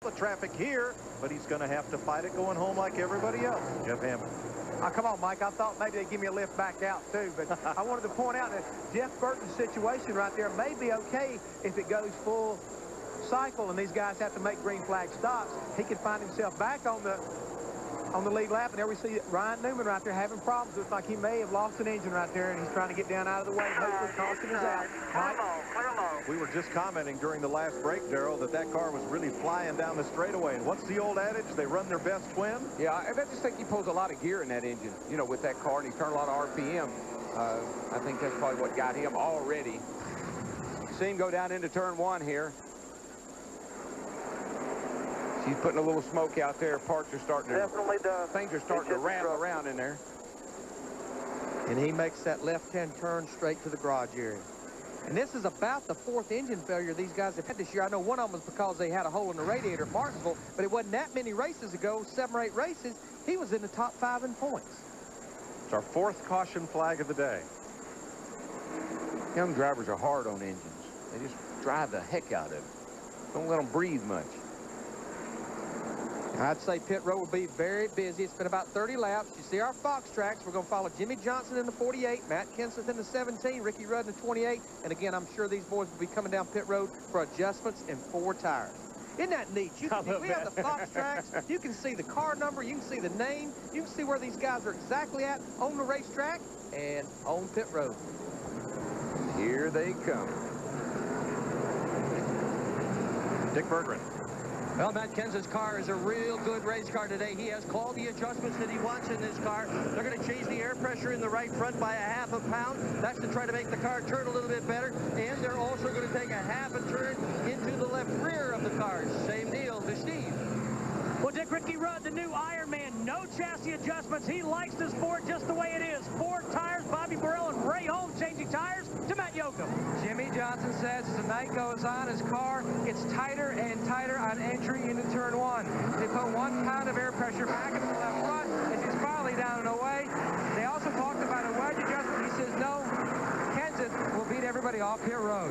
the traffic here, but he's going to have to fight it going home like everybody else. Jeff Hammond. Oh, come on, Mike. I thought maybe they'd give me a lift back out, too. But I wanted to point out that Jeff Burton's situation right there may be okay if it goes full cycle and these guys have to make green flag stops. He could find himself back on the lead lap, and there we see Ryan Newman right there having problems. Looks like he may have lost an engine right there, and he's trying to get down out of the way. Hopefully caution is out. Mike? We were just commenting during the last break, Darrell, that car was really flying down the straightaway. And what's the old adage? They run their best twin? Yeah, I just think he pulls a lot of gear in that engine, you know, with that car, and he's turned a lot of RPM. I think that's probably what got him already. See him go down into turn 1 here. He's putting a little smoke out there. Parts are starting to... Definitely does. Things are starting to rattle around in there. And he makes that left-hand turn straight to the garage area. And this is about the 4th engine failure these guys have had this year. I know one of them was because they had a hole in the radiator at Martinsville, but it wasn't that many races ago, 7 or 8 races. He was in the top 5 in points. It's our 4th caution flag of the day. Young drivers are hard on engines. They just drive the heck out of it. Don't let them breathe much. I'd say pit road will be very busy. It's been about 30 laps. You see our Fox tracks. We're going to follow Jimmy Johnson in the 48, Matt Kenseth in the 17, Ricky Rudd in the 28. And again, I'm sure these boys will be coming down pit road for adjustments in 4 tires. Isn't that neat? We have the Fox tracks. You can see the car number. You can see the name. You can see where these guys are exactly at on the racetrack and on pit road. Here they come. Dick Berggren. Well, Matt Kenseth's car is a real good race car today. He has quality adjustments that he wants in this car. They're going to change the air pressure in the right front by a ½ a pound. That's to try to make the car turn a little bit better. And they're also going to take a ½ a turn into the left rear of the car. Same deal to Steve. Well, Dick, Ricky Rudd, the new Ironman, no chassis adjustments. He likes the sport just the way it is. 4 tires, Bobby Burrell and Ray Holmes changing tires to Matt Yoakum. Jimmy Johnson says as the night goes on, his car gets tighter and tighter on entry into turn 1. They put 1 pound of air pressure back into the left front as he's finally down and away. They also talked about a wedge adjustment. He says no, Kenseth will beat everybody off pit road.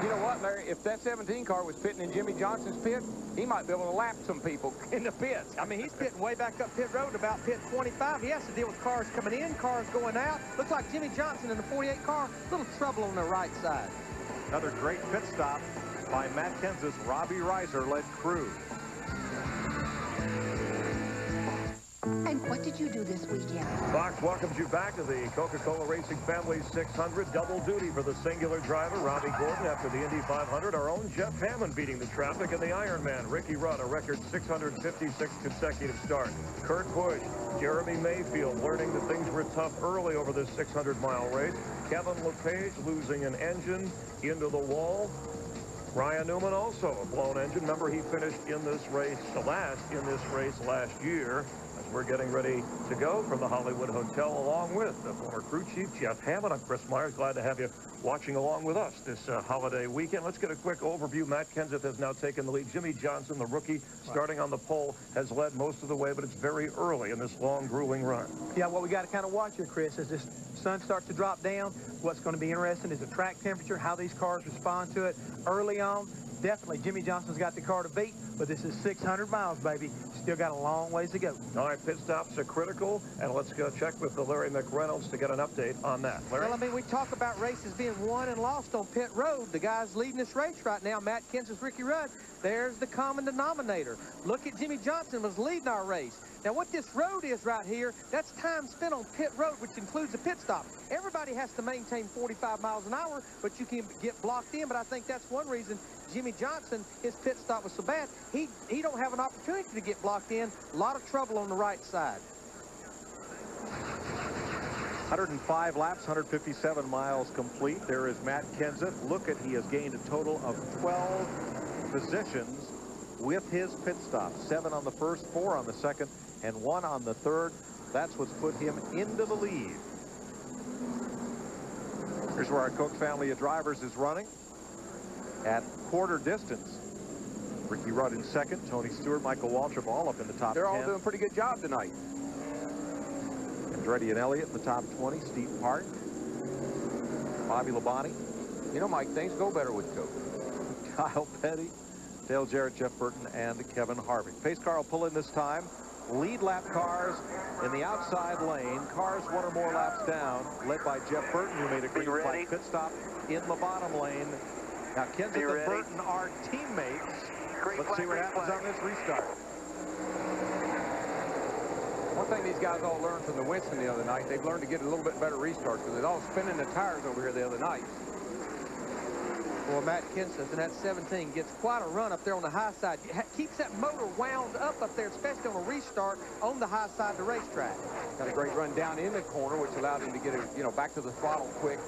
You know what, Larry? If that 17 car was pitting in Jimmy Johnson's pit, he might be able to lap some people in the pits. I mean, he's pitting way back up pit road about pit 25. He has to deal with cars coming in, cars going out. Looks like Jimmy Johnson in the 48 car, a little trouble on the right side. Another great pit stop by Matt Kenseth's Robbie Reiser-led crew. And what did you do this weekend? Fox welcomes you back to the Coca-Cola Racing Family 600. Double duty for the singular driver, Robbie Gordon, after the Indy 500. Our own Jeff Hammond beating the traffic in the Ironman. Ricky Rudd, a record 656 consecutive starts. Kurt Busch, Jeremy Mayfield learning that things were tough early over this 600-mile race. Kevin LePage losing an engine into the wall. Ryan Newman also a blown engine. Remember, he finished in this race, last last year. We're getting ready to go from the Hollywood Hotel along with the former crew chief, Jeff Hammond. I'm Chris Myers. Glad to have you watching along with us this holiday weekend. Let's get a quick overview. Matt Kenseth has now taken the lead. Jimmy Johnson, the rookie, starting on the pole, has led most of the way, but it's very early in this long, grueling run. Yeah, what we got to kind of watch here, Chris, as this sun starts to drop down. What's going to be interesting is the track temperature, how these cars respond to it early on. Definitely, Jimmy Johnson's got the car to beat, but this is 600 miles, baby. Still got a long ways to go. All right, pit stops are critical, and let's go check with the Larry McReynolds to get an update on that. Larry? Well, I mean, we talk about races being won and lost on pit road. The guys leading this race right now, Matt Kenseth, Ricky Rudd, there's the common denominator. Look at Jimmy Johnson was leading our race. Now, what this road is right here, that's time spent on pit road, which includes a pit stop. Everybody has to maintain 45 miles an hour, but you can get blocked in. But I think that's one reason Jimmy Johnson, his pit stop was so bad. He don't have an opportunity to get blocked in. A lot of trouble on the right side. 105 laps, 157 miles complete. There is Matt Kenseth. Look at, he has gained a total of 12 positions with his pit stop. 7 on the first, 4 on the second, and 1 on the third. That's what's put him into the lead. Here's where our Coke family of drivers is running at quarter distance. Ricky Rudd in second, Tony Stewart, Michael Waltrip all up in the top 10. They're all doing a pretty good job tonight. Andretti and Elliott in the top 20. Steve Park, Bobby Labonte. You know, Mike, things go better with Coke. Kyle Petty, Dale Jarrett, Jeff Burton, and Kevin Harvick. Pace car will pull in this time. Lead lap cars in the outside lane. Cars 1 or more laps down, led by Jeff Burton, who made a green flag pit stop in the bottom lane. Now, Kenseth and Burton are teammates. Let's see what happens on this restart. One thing these guys all learned from the Winston the other night, they've learned to get a little bit better restarts because they're all spinning the tires over here the other night. Well, Matt Kenseth in that 17 gets quite a run up there on the high side. Keeps that motor wound up there, especially on a restart on the high side of the racetrack. Got a great run down in the corner, which allowed him to get it, back to the throttle quick.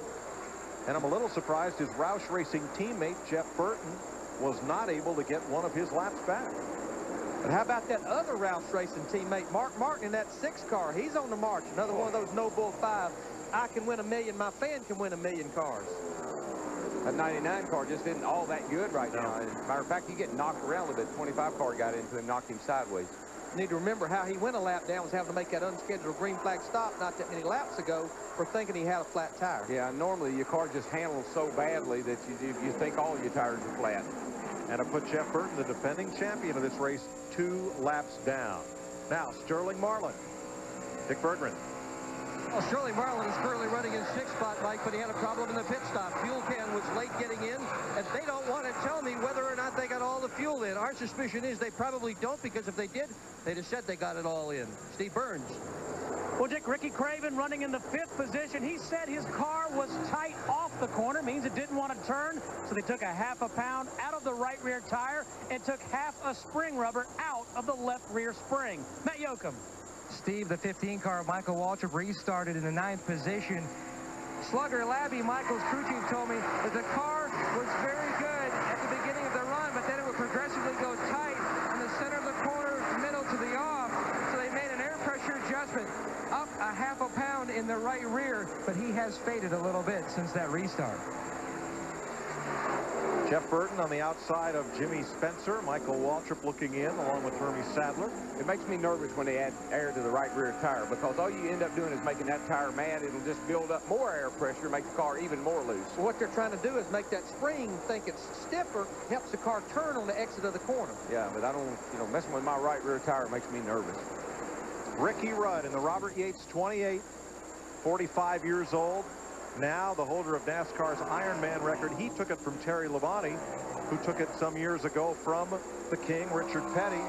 And I'm a little surprised his Roush Racing teammate, Jeff Burton, was not able to get one of his laps back. But how about that other Roush Racing teammate, Mark Martin, in that 6 car? He's on the march. Another one of those no bull 5. I can win 1 million. My fan can win 1 million cars. That 99 car just isn't all that good right now. As a matter of fact, he getting knocked around a little bit. 25 car got into him, knocked him sideways. You need to remember how he went a lap down was having to make that unscheduled green flag stop not that many laps ago for thinking he had a flat tire. Yeah, normally your car just handles so badly that you think all your tires are flat. And it put Jeff Burton, the defending champion of this race, 2 laps down. Now, Sterling Marlin. Dick Berggren. Well, Sterling Marlin is currently running in 6th spot, Mike, but he had a problem in the pit stop. Fuel can was late getting in, and they don't want to tell me whether or not they got all the fuel in. Our suspicion is they probably don't, because if they did, they'd have said they got it all in. Steve Burns. Well, Dick, Ricky Craven running in the 5th position. He said his car was tight off the corner, means it didn't want to turn, so they took a ½ a pound out of the right rear tire and took ½ a spring rubber out of the left rear spring. Matt Yoakum. Steve, the 15 car of Michael Waltrip restarted in the 9th position. Slugger Labby, Michael's crew chief, told me that the car was very good at the beginning of the run, but then it would progressively go tight on the center of the corner, middle to the off. So they made an air pressure adjustment up a ½ a pound in the right rear, but he has faded a little bit since that restart. Jeff Burton on the outside of Jimmy Spencer. Michael Waltrip looking in along with Hermie Sadler. It makes me nervous when they add air to the right rear tire, because all you end up doing is making that tire mad. It'll just build up more air pressure, make the car even more loose. Well, what they're trying to do is make that spring think it's stiffer, helps the car turn on the exit of the corner. Yeah, but I don't, messing with my right rear tire makes me nervous. Ricky Rudd in the Robert Yates 28, 45 years old. Now the holder of NASCAR's Ironman record. He took it from Terry Labonte, who took it some years ago from the King, Richard Petty.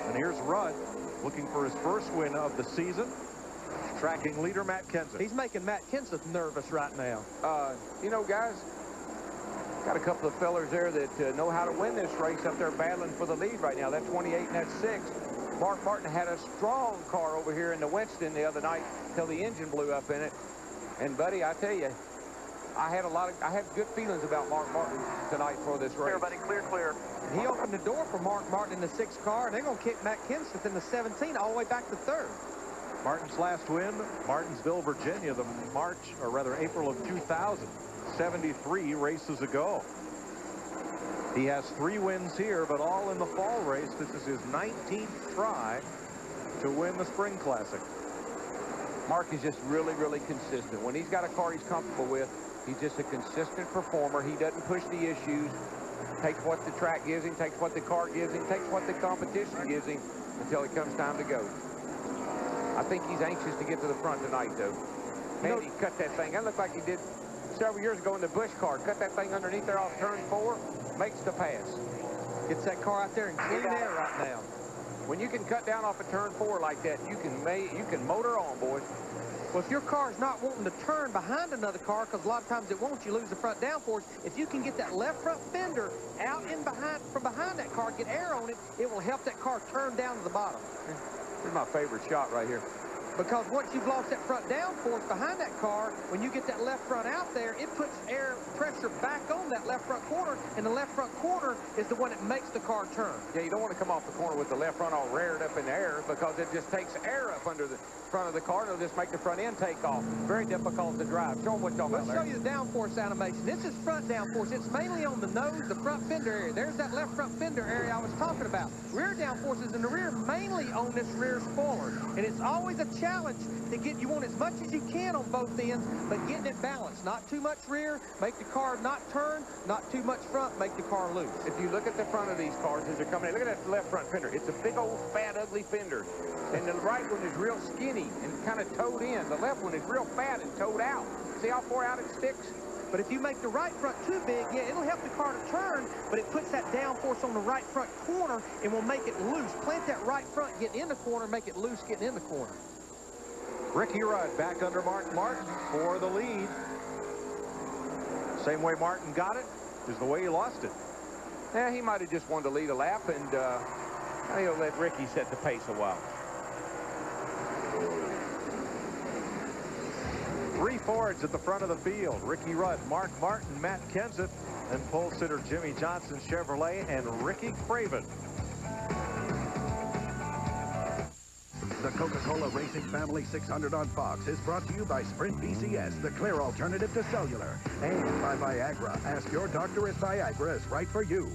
And here's Rudd looking for his first win of the season, tracking leader Matt Kenseth. He's making Matt Kenseth nervous right now. Guys, got a couple of fellers there that know how to win this race up there battling for the lead right now. That 28 and that 6. Mark Martin had a strong car over here in the Winston the other night till the engine blew up in it. And, buddy, I tell you, I had good feelings about Mark Martin tonight for this race. Everybody clear. He opened the door for Mark Martin in the 6th car, and they're going to kick Matt Kenseth in the 17 all the way back to 3rd. Martin's last win, Martinsville, Virginia, April of 2000, 73 races ago. He has 3 wins here, but all in the fall race. This is his 19th try to win the Spring Classic. Mark is just really, really consistent. When he's got a car he's comfortable with, he's just a consistent performer. He doesn't push the issues, takes what the track gives him, takes what the car gives him, takes what the competition gives him until it comes time to go. I think he's anxious to get to the front tonight, though. Man, he cut that thing. That looked like he did several years ago in the Busch car. Cut that thing underneath there off turn 4, makes the pass. Gets that car out there in clean air right now. When you can cut down off of turn 4 like that, you can motor on, boys. Well, if your car's not wanting to turn behind another car, because a lot of times it won't, you lose the front downforce. If you can get that left front fender out from behind that car, get air on it, it will help that car turn down to the bottom. This is my favorite shot right here. Because once you've lost that front downforce behind that car, when you get that left front out there, it puts air pressure back on that left front corner, and the left front corner is the one that makes the car turn. Yeah, you don't want to come off the corner with the left front all reared up in the air, because it just takes air up under the front of the car, and it'll just make the front end take off. Very difficult to drive. Show them what you're talking about, Let's show you the downforce animation. This is front downforce. It's mainly on the nose, the front fender area. There's that left front fender area I was talking about. Rear downforce is in the rear, mainly on this rear spoiler. And it's always a challenge challenge to get, you want as much as you can on both ends, but getting it balanced. Not too much rear, make the car not turn, not too much front, make the car loose. If you look at the front of these cars as they're coming in, look at that left front fender. It's a big old fat ugly fender. And the right one is real skinny and kind of towed in. The left one is real fat and towed out. See how far out it sticks? But if you make the right front too big, yeah, it'll help the car to turn, but it puts that downforce on the right front corner and will make it loose. Plant that right front, get in the corner, make it loose, getting in the corner. Ricky Rudd back under Mark Martin for the lead. Same way Martin got it is the way he lost it. Yeah, he might have just wanted to lead a lap, and he'll let Ricky set the pace a while. Three Fords at the front of the field. Ricky Rudd, Mark Martin, Matt Kenseth, and pole sitter Jimmy Johnson Chevrolet and Ricky Craven. The Coca-Cola Racing Family 600 on Fox is brought to you by Sprint BCS, the clear alternative to cellular, and by Viagra. Ask your doctor if Viagra is right for you.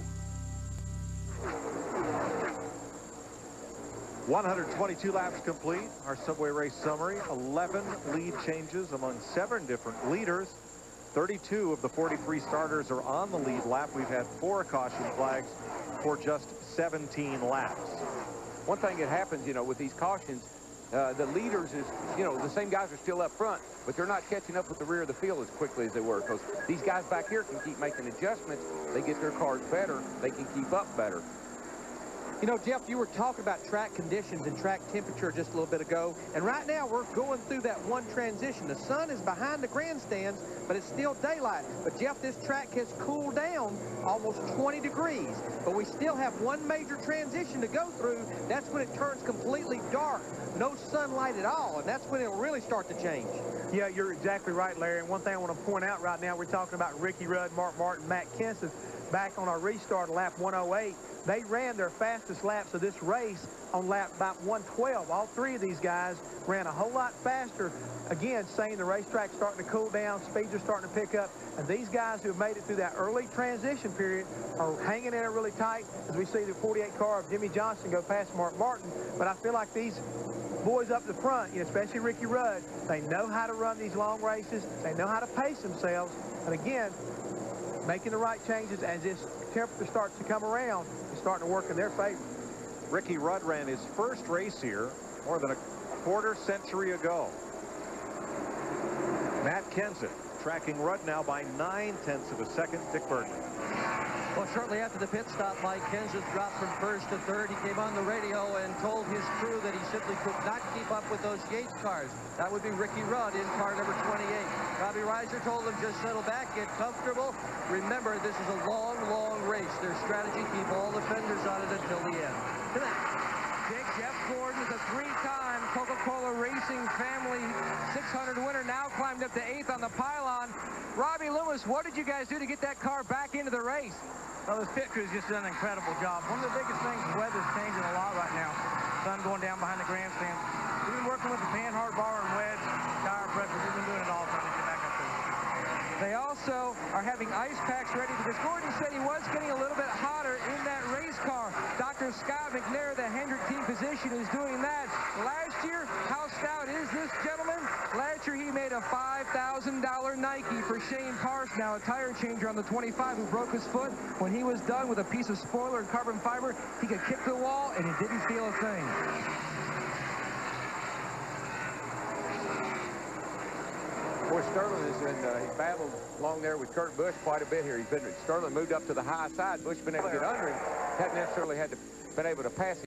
122 laps complete. Our Subway race summary. 11 lead changes among 7 different leaders. 32 of the 43 starters are on the lead lap. We've had 4 caution flags for just 17 laps. One thing that happens, with these cautions, the leaders is, the same guys are still up front, but they're not catching up with the rear of the field as quickly as they were, because these guys back here can keep making adjustments. They get their cars better. They can keep up better. Jeff, you were talking about track conditions and track temperature just a little bit ago, and right now we're going through that one transition. The sun is behind the grandstands, but it's still daylight. But, Jeff, this track has cooled down almost 20 degrees, but we still have one major transition to go through. That's when it turns completely dark, no sunlight at all, and that's when it'll really start to change. Yeah, you're exactly right, Larry. And one thing I want to point out right now, we're talking about Ricky Rudd, Mark Martin, Matt Kenseth. Back on our restart lap 108, they ran their fastest laps of this race on lap about 112. All 3 of these guys ran a whole lot faster. Again, saying the racetrack's starting to cool down, speeds are starting to pick up, and these guys who have made it through that early transition period are hanging in it really tight as we see the 48 car of Jimmy Johnson go past Mark Martin. But I feel like these boys up the front, especially Ricky Rudd, they know how to run these long races. They know how to pace themselves. And again, making the right changes as this temperature starts to come around is starting to work in their favor. Ricky Rudd ran his first race here more than a quarter century ago. Matt Kenseth tracking Rudd now by 9/10 of a second. Dick Burton. Well, shortly after the pit stop, Mike Kenseth dropped from first to third. He came on the radio and told his crew that he simply could not keep up with those Yates cars. That would be Ricky Rudd in car number 28. Robbie Reiser told him, just settle back, get comfortable. Remember, this is a long, long race. Their strategy, keep all the fenders on it until the end. Big Jeff Gordon is a 3-time Coca-Cola Racing Family 600 winner, now climbed up to 8th on the pylon. Robbie Lewis, what did you guys do to get that car back into the race? Well, this pit crew's just done an incredible job. One of the biggest things, the weather's changing a lot right now. Sun going down behind the grandstand. We've been working with the panhard bar and wedge, tire pressure. We've been doing it all trying to get back up there. They also are having ice packs ready because Gordon said he was getting a little bit hotter in that race car. Dr. Scott McNair, the Hendrick team physician, is doing that. Last year, how stout is this gentleman? Last year, he made a $5,000 Nike for Shane Parsnow, a tire changer on the 25 who broke his foot. When he was done with a piece of spoiler and carbon fiber, he could kick the wall and he didn't feel a thing. Boy, Sterling is he battled along there with Kurt Busch quite a bit here. Sterling moved up to the high side. Busch been able to get under him. Hadn't necessarily been able to pass him.